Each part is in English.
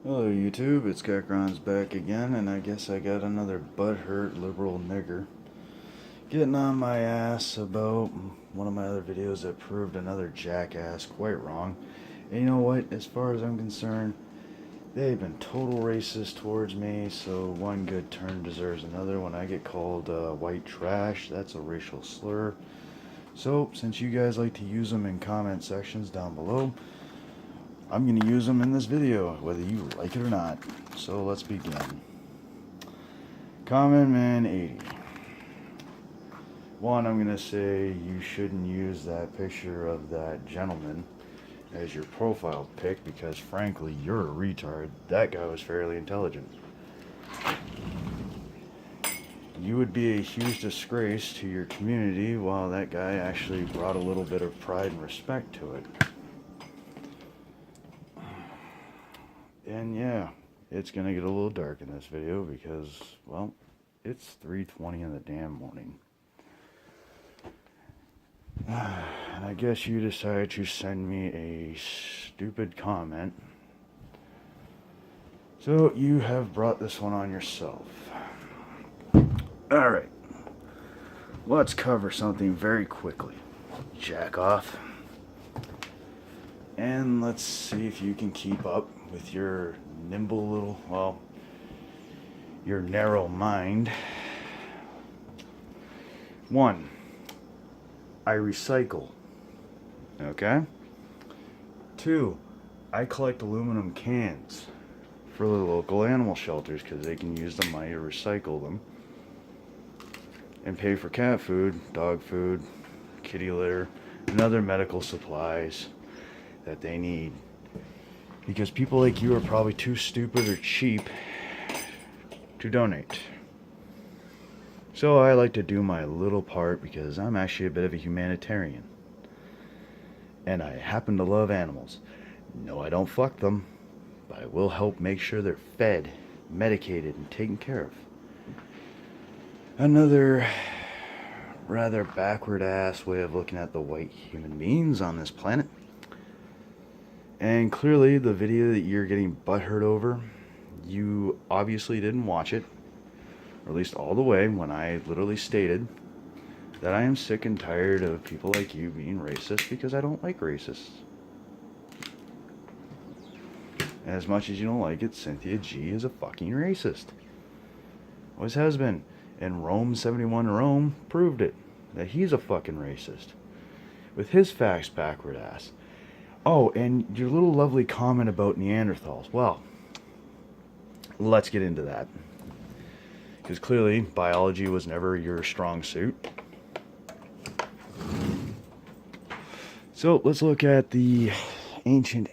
Hello YouTube, it's Kakron's back again, and I guess I got another butthurt liberal nigger getting on my ass about one of my other videos that proved another jackass quite wrong. And you know what, as far as I'm concerned, they've been total racist towards me, so one good turn deserves another. When I get called white trash, that's a racial slur. So, since you guys like to use them in comment sections down below, I'm going to use them in this video, whether you like it or not. So let's begin. Common Man 80. One, I'm going to say you shouldn't use that picture of that gentleman as your profile pic because frankly, you're a retard. That guy was fairly intelligent. You would be a huge disgrace to your community while that guy actually brought a little bit of pride and respect to it. And yeah, it's gonna get a little dark in this video because, well, it's 3:20 in the damn morning. And I guess you decided to send me a stupid comment. So you have brought this one on yourself. Alright, let's cover something very quickly. Jack off. And let's see if you can keep up with your nimble little, well, your narrow mind. One, I recycle. Okay? Two, I collect aluminum cans for the local animal shelters because they can use the money to recycle them and pay for cat food, dog food, kitty litter, and other medical supplies that they need. Because people like you are probably too stupid or cheap to donate. So I like to do my little part because I'm actually a bit of a humanitarian. And I happen to love animals. No, I don't fuck them, but I will help make sure they're fed, medicated, and taken care of. Another rather backward ass way of looking at the white human beings on this planet. And clearly the video that you're getting butthurt over, you obviously didn't watch it, or at least all the way, when I literally stated that I am sick and tired of people like you being racist because I don't like racists. As much as you don't like it, Cynthia G is a fucking racist. Always has been. And Rome 71 Rome proved it. That he's a fucking racist. With his facts backward ass. Oh, and your little lovely comment about Neanderthals. Well, let's get into that. Because clearly, biology was never your strong suit. So, let's look at the ancient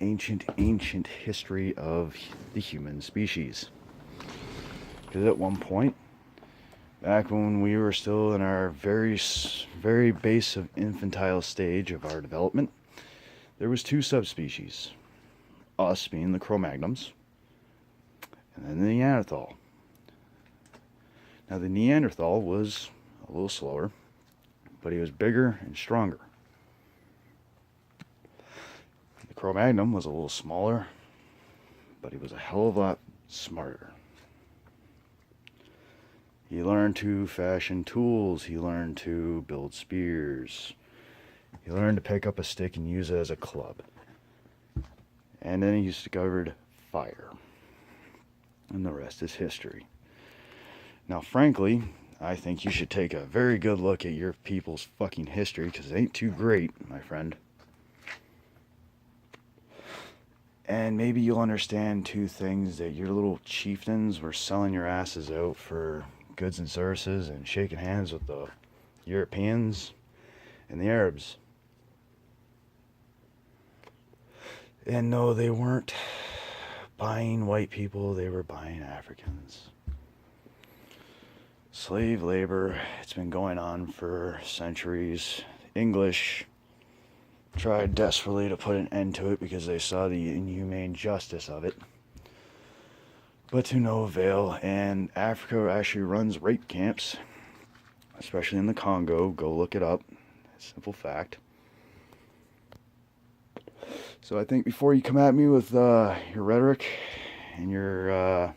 history of the human species. Because at one point, back when we were still in our very base of infantile stage of our development, there was two subspecies. Us being the Cro-Magnons, and then the Neanderthal. Now the Neanderthal was a little slower, but he was bigger and stronger. The Cro-Magnon was a little smaller, but he was a hell of a lot smarter. He learned to fashion tools, he learned to build spears, he learned to pick up a stick and use it as a club. And then he discovered fire. And the rest is history. Now, frankly, I think you should take a very good look at your people's fucking history, because it ain't too great, my friend. And maybe you'll understand two things, that your little chieftains were selling your asses out for goods and services and shaking hands with the Europeans and the Arabs. And no, they weren't buying white people, they were buying Africans. Slave labor, it's been going on for centuries. English tried desperately to put an end to it because they saw the inhumane justice of it. But to no avail, and Africa actually runs rape camps, especially in the Congo. Go look it up. Simple fact. So I think before you come at me with your rhetoric and your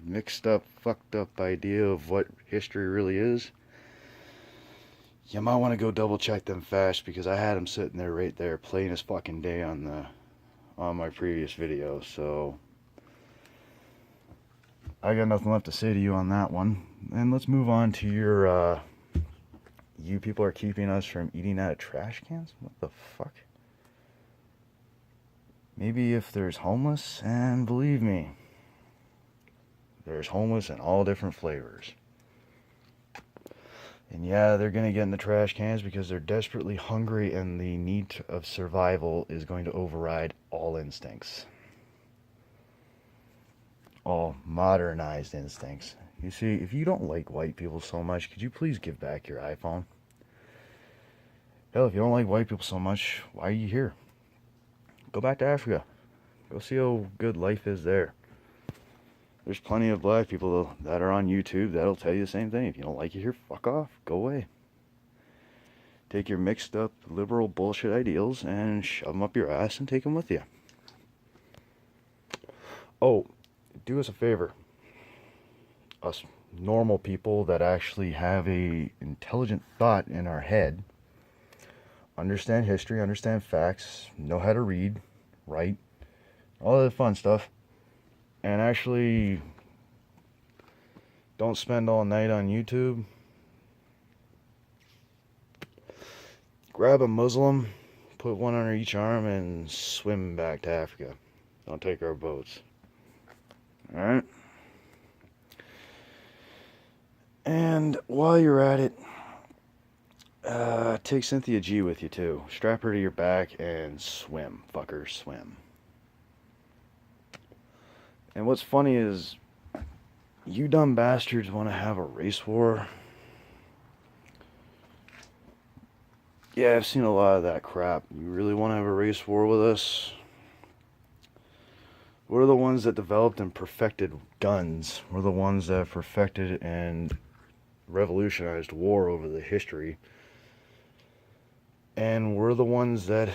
mixed up, fucked up idea of what history really is, you might want to go double check them fast, because I had him sitting there right there playing his fucking day on my previous video. So I got nothing left to say to you on that one. And let's move on to your you people are keeping us from eating out of trash cans? What the fuck? Maybe if there's homeless, and believe me, there's homeless in all different flavors. And yeah, they're going to get in the trash cans because they're desperately hungry, and the need of survival is going to override all instincts. All modernized instincts. You see, if you don't like white people so much, could you please give back your iPhone? Hell, if you don't like white people so much, why are you here? Go back to Africa. Go see how good life is there. There's plenty of black people that are on YouTube that'll tell you the same thing. If you don't like it here, fuck off. Go away. Take your mixed up liberal bullshit ideals and shove them up your ass and take them with you. Oh, do us a favor. Us normal people that actually have a intelligent thought in our head, understand history, understand facts, know how to read, write, all that fun stuff, and actually don't spend all night on YouTube. Grab a Muslim, put one under each arm, and swim back to Africa. Don't take our boats. Alright? And while you're at it, take Cynthia G with you too. Strap her to your back and swim, fucker, swim. And what's funny is, you dumb bastards want to have a race war. Yeah, I've seen a lot of that crap. You really want to have a race war with us? We're the ones that developed and perfected guns. We're the ones that perfected and revolutionized war over the history. And we're the ones that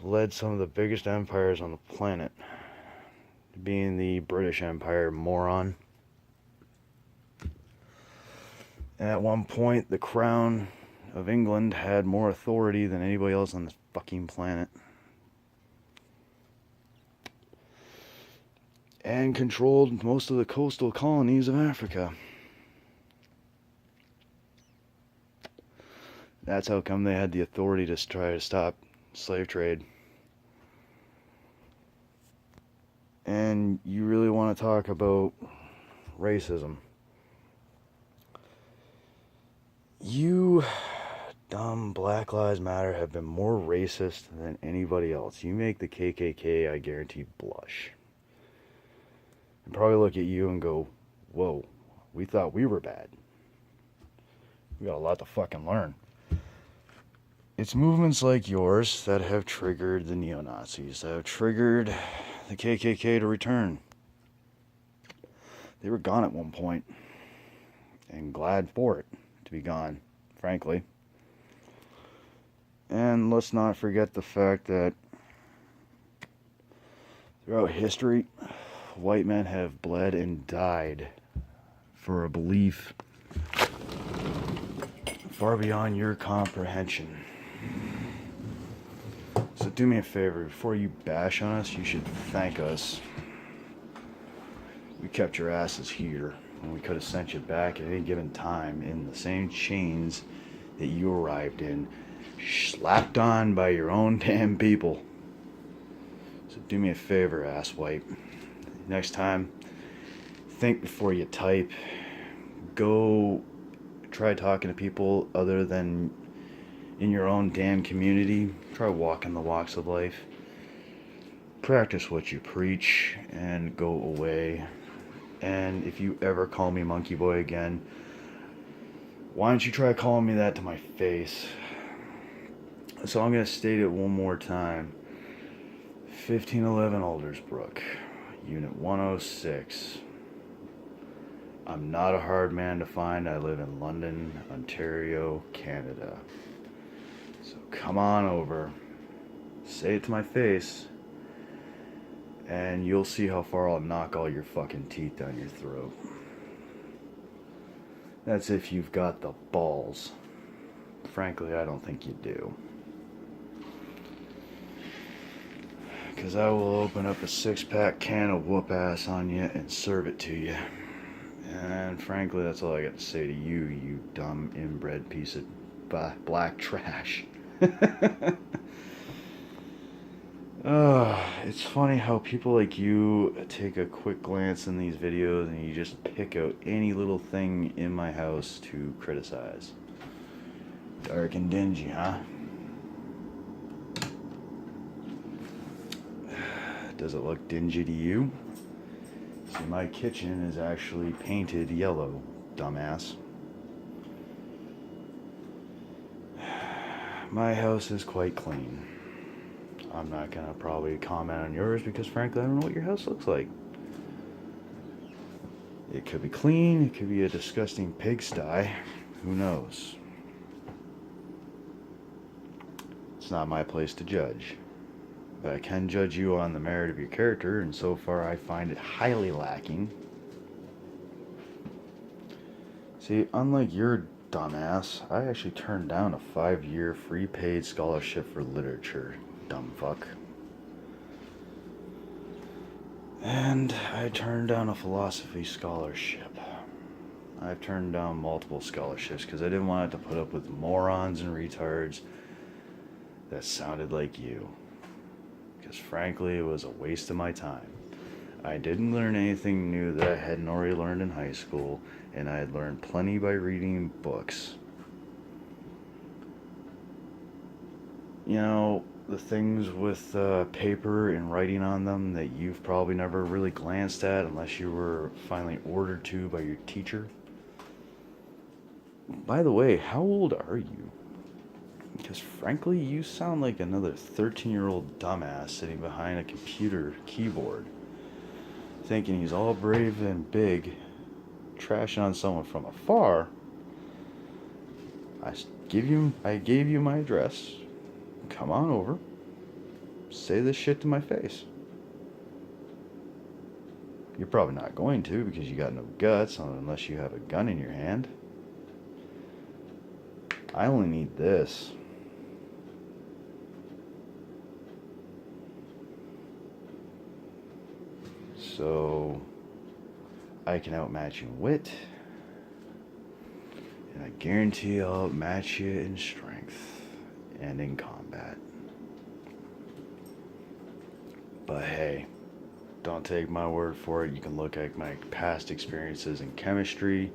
led some of the biggest empires on the planet. Being the British Empire, moron. And at one point, the Crown of England had more authority than anybody else on this fucking planet. And controlled most of the coastal colonies of Africa. That's how come they had the authority to try to stop slave trade. And you really want to talk about racism? You dumb Black Lives Matter have been more racist than anybody else. You make the KKK, I guarantee, blush. And probably look at you and go, whoa, we thought we were bad. We got a lot to fucking learn. It's movements like yours that have triggered the neo-Nazis, that have triggered the KKK to return. They were gone at one point, and glad for it to be gone, frankly. And let's not forget the fact that throughout history, white men have bled and died for a belief far beyond your comprehension. So do me a favor, before you bash on us, you should thank us. We kept your asses here, and we could have sent you back at any given time in the same chains that you arrived in, slapped on by your own damn people. So do me a favor, asswipe. Next time, think before you type. Go try talking to people other than in your own damn community. Try walking the walks of life. Practice what you preach and go away. And if you ever call me Monkey Boy again, why don't you try calling me that to my face? So I'm going to state it one more time. 1511 Aldersbrook, Unit 106. I'm not a hard man to find. I live in London, Ontario, Canada. So come on over. Say it to my face. and you'll see how far I'll knock all your fucking teeth down your throat. That's if you've got the balls. Frankly, I don't think you do. Because I will open up a 6-pack can of whoop ass on you and serve it to you. And frankly, that's all I got to say to you, you dumb inbred piece of black trash. It's funny how people like you take a quick glance in these videos and you just pick out any little thing in my house to criticize. Dark and dingy, huh? Does it look dingy to you? See, my kitchen is actually painted yellow, dumbass. My house is quite clean. I'm not gonna probably comment on yours because frankly I don't know what your house looks like. It could be clean, it could be a disgusting pigsty. Who knows? It's not my place to judge. But I can judge you on the merit of your character, and so far I find it highly lacking. See, unlike your dumbass, I actually turned down a 5-year free paid scholarship for literature, dumb fuck. And I turned down a philosophy scholarship. I've turned down multiple scholarships because I didn't want to put up with morons and retards that sounded like you. Because frankly, it was a waste of my time. I didn't learn anything new that I hadn't already learned in high school, and I had learned plenty by reading books. You know, the things with paper and writing on them that you've probably never really glanced at unless you were finally ordered to by your teacher. By the way, how old are you? Because frankly, you sound like another 13-year-old dumbass sitting behind a computer keyboard, thinking he's all brave and big, trashing on someone from afar. I gave you my address. Come on over. Say this shit to my face. You're probably not going to because you got no guts unless you have a gun in your hand. I only need this. So I can outmatch you in wit, and I guarantee I'll outmatch you in strength and in combat. But hey, don't take my word for it. You can look at my past experiences in chemistry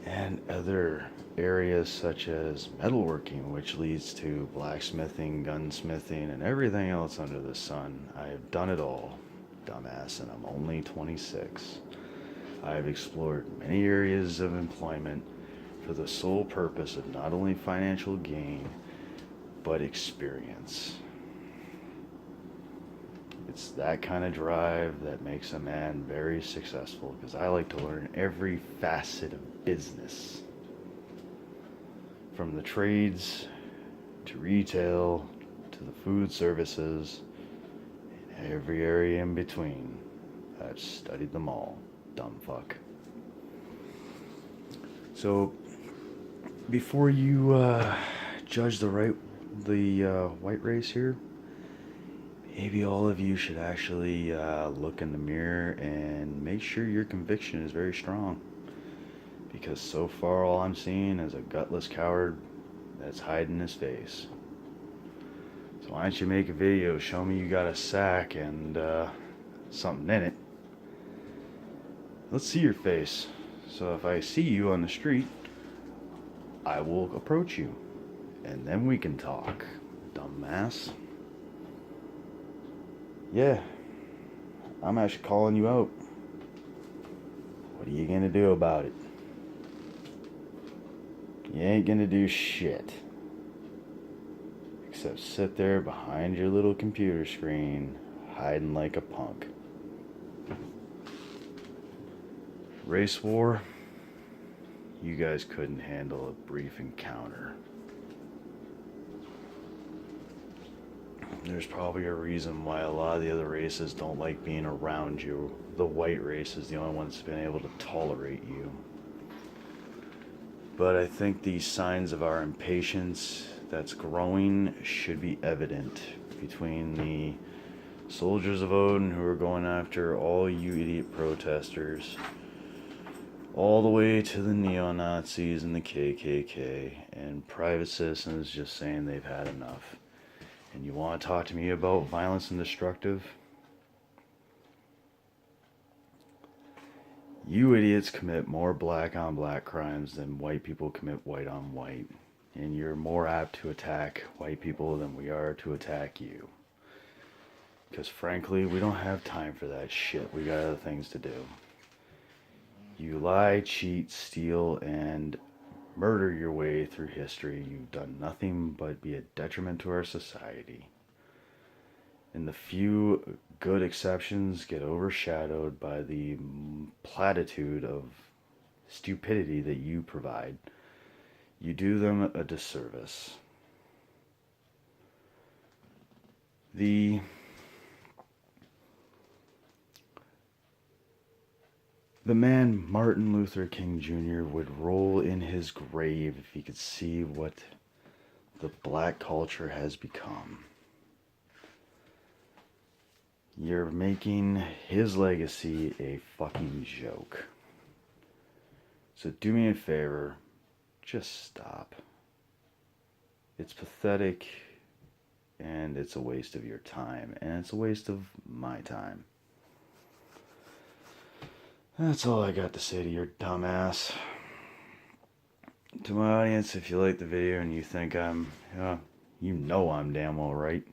and other areas such as metalworking, which leads to blacksmithing, gunsmithing, and everything else under the sun. I have done it all, dumbass, and I'm only 26. I have explored many areas of employment for the sole purpose of not only financial gain, but experience. It's that kind of drive that makes a man very successful, because I like to learn every facet of business. From the trades, to retail, to the food services, and every area in between. I've studied them all, dumb fuck. So, before you judge the white race here, maybe all of you should actually look in the mirror and make sure your conviction is very strong. Because so far all I'm seeing is a gutless coward that's hiding his face. So why don't you make a video, show me you got a sack and something in it. Let's see your face. So if I see you on the street, I will approach you. And then we can talk, dumbass. Yeah, I'm actually calling you out. What are you gonna do about it? You ain't gonna do shit. Except sit there behind your little computer screen, hiding like a punk. Race war, you guys couldn't handle a brief encounter. there's probably a reason why a lot of the other races don't like being around you. The white race is the only one that's been able to tolerate you. But I think these signs of our impatience that's growing should be evident between the soldiers of Odin who are going after all you idiot protesters, all the way to the neo-Nazis and the KKK, and private citizens just saying they've had enough. And you want to talk to me about violence and destructive? You idiots commit more black on black crimes than white people commit white on white. And you're more apt to attack white people than we are to attack you. Because frankly, we don't have time for that shit. We got other things to do. You lie, cheat, steal, and murder your way through history. You've done nothing but be a detriment to our society. And the few good exceptions get overshadowed by the platitude of stupidity that you provide. You do them a disservice. The man Martin Luther King Jr. would roll in his grave if he could see what the black culture has become. You're making his legacy a fucking joke. So do me a favor, just stop. It's pathetic, and it's a waste of your time, and it's a waste of my time. That's all I got to say to your dumbass. To my audience, if you like the video and you think I'm damn well right,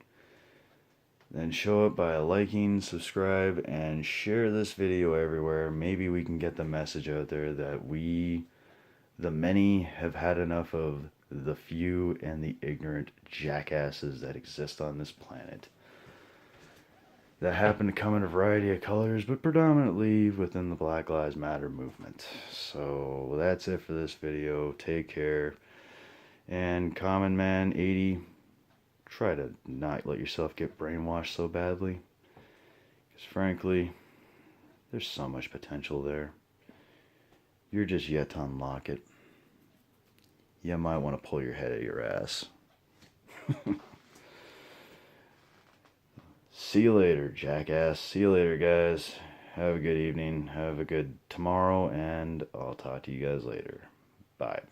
then show it by liking, subscribe, and share this video everywhere. Maybe we can get the message out there that we, the many, have had enough of the few and the ignorant jackasses that exist on this planet. That happen to come in a variety of colors, but predominantly within the Black Lives Matter movement. So that's it for this video. Take care. And Common Man 80, try to not let yourself get brainwashed so badly. Because frankly, there's so much potential there. You're just yet to unlock it. You might want to pull your head out of your ass. See you later, jackass. See you later, guys. Have a good evening. Have a good tomorrow, and I'll talk to you guys later. Bye.